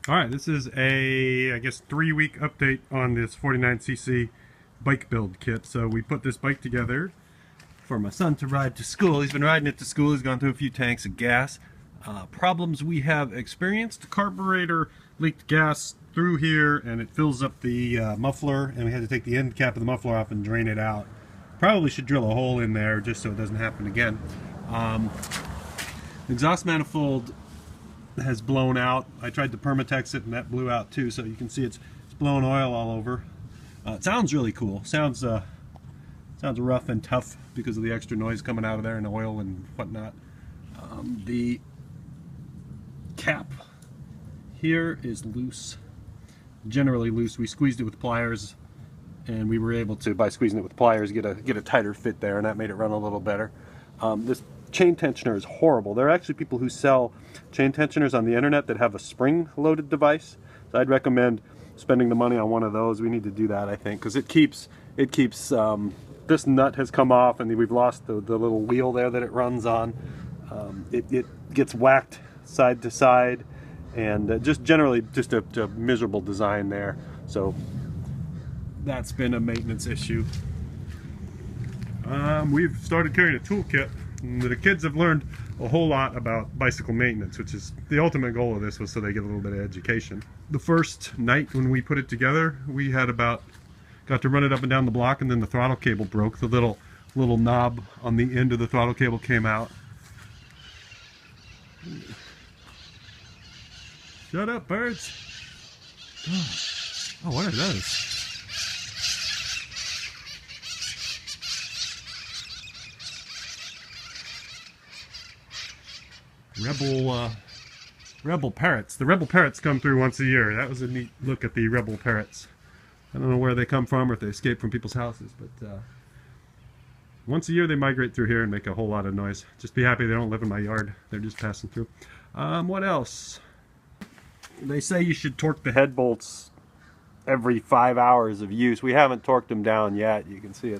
Alright, this is a, I guess, 3-week update on this 49cc bike build kit. So we put this bike together for my son to ride to school. He's been riding it to school. He's gone through a few tanks of gas. Problems we have experienced: the carburetor leaked gas through here and it fills up the muffler, and we had to take the end cap of the muffler off and drain it out. Probably should drill a hole in there just so it doesn't happen again. The exhaust manifold has blown out. I tried to Permatex it and that blew out too, so you can see it's blowing oil all over. It sounds really cool. Sounds rough and tough because of the extra noise coming out of there and oil and whatnot. The cap here is loose, generally loose. We squeezed it with pliers, and we were able to, by squeezing it with pliers, get a tighter fit there, and that made it run a little better. This chain tensioner is horrible. There are actually people who sell chain tensioners on the internet that have a spring-loaded device. So I'd recommend spending the money on one of those. We need to do that, I think, because it keeps this nut has come off, and we've lost the little wheel there that it runs on. It gets whacked side to side, and just generally just a miserable design there. So that's been a maintenance issue. We've started carrying a toolkit. The kids have learned a whole lot about bicycle maintenance, which is the ultimate goal of this, was so they get a little bit of education. The first night when we put it together, we had got to run it up and down the block, and then the throttle cable broke. The little knob on the end of the throttle cable came out. Shut up, birds. Oh, what are those? Rebel parrots. The rebel parrots come through once a year. That was a neat look at the rebel parrots. I don't know where they come from or if they escape from people's houses, but once a year they migrate through here and make a whole lot of noise. Just be happy they don't live in my yard. They're just passing through. What else? They say you should torque the head bolts every 5 hours of use. We haven't torqued them down yet. You can see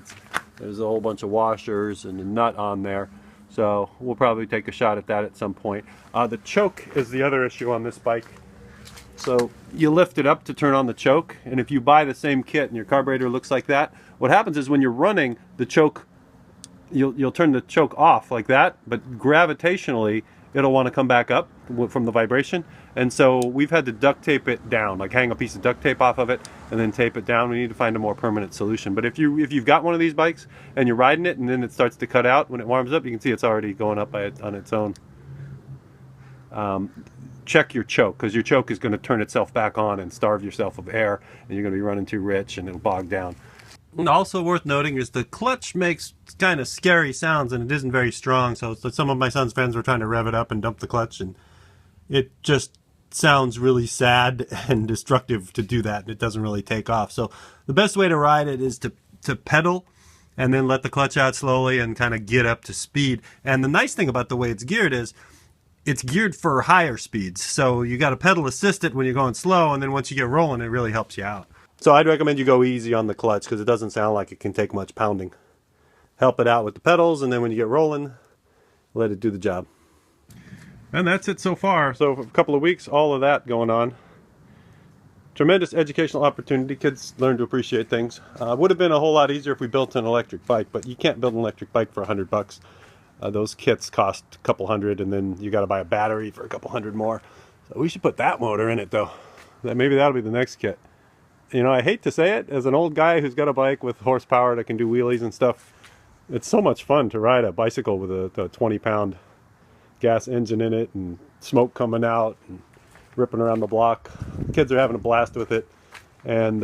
there's a whole bunch of washers and a nut on there. So we'll probably take a shot at that at some point. The choke is the other issue on this bike. So you lift it up to turn on the choke, and if you buy the same kit and your carburetor looks like that, what happens is when you're running the choke, you'll turn the choke off like that, but gravitationally it'll want to come back up from the vibration. And so we've had to duct tape it down, like hang a piece of duct tape off of it and then tape it down. We need to find a more permanent solution. But if you've got one of these bikes and you're riding it and then it starts to cut out, when it warms up, you can see it's already going up on its own. Check your choke, because your choke is going to turn itself back on and starve yourself of air, and you're going to be running too rich and it'll bog down. And also worth noting is the clutch makes kind of scary sounds, and it isn't very strong. So some of my son's friends were trying to rev it up and dump the clutch, and it just sounds really sad and destructive to do that, and it doesn't really take off. So the best way to ride it is to pedal and then let the clutch out slowly and kind of get up to speed. And the nice thing about the way it's geared is it's geared for higher speeds. So you got to pedal assist it when you're going slow, and then once you get rolling, it really helps you out. So I'd recommend you go easy on the clutch, because it doesn't sound like it can take much pounding. Help it out with the pedals, and then when you get rolling, let it do the job. And that's it so far. So for a couple of weeks, all of that going on. Tremendous educational opportunity. Kids learn to appreciate things. Would have been a whole lot easier if we built an electric bike, but you can't build an electric bike for $100. Those kits cost a couple hundred, and then you got to buy a battery for a couple hundred more. So we should put that motor in it, though. Maybe that'll be the next kit. You know, I hate to say it, as an old guy who's got a bike with horsepower that can do wheelies and stuff, it's so much fun to ride a bicycle with a 20-pound gas engine in it and smoke coming out and ripping around the block. The kids are having a blast with it. And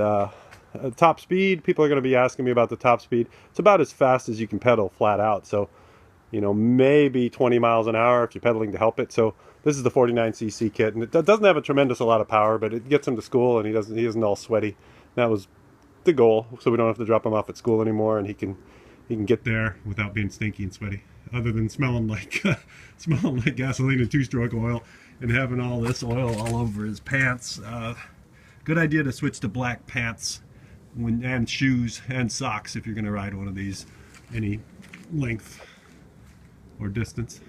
top speed, people are going to be asking me about the top speed. It's about as fast as you can pedal flat out. So, you know, maybe 20 miles an hour if you're pedaling to help it. So this is the 49cc kit, and it doesn't have a tremendous lot of power, but it gets him to school, and he isn't all sweaty. That was the goal, so we don't have to drop him off at school anymore, and he can get there without being stinky and sweaty, other than smelling like gasoline and two-stroke oil and having all this oil all over his pants. Good idea to switch to black pants and shoes and socks if you're going to ride one of these any length or distance.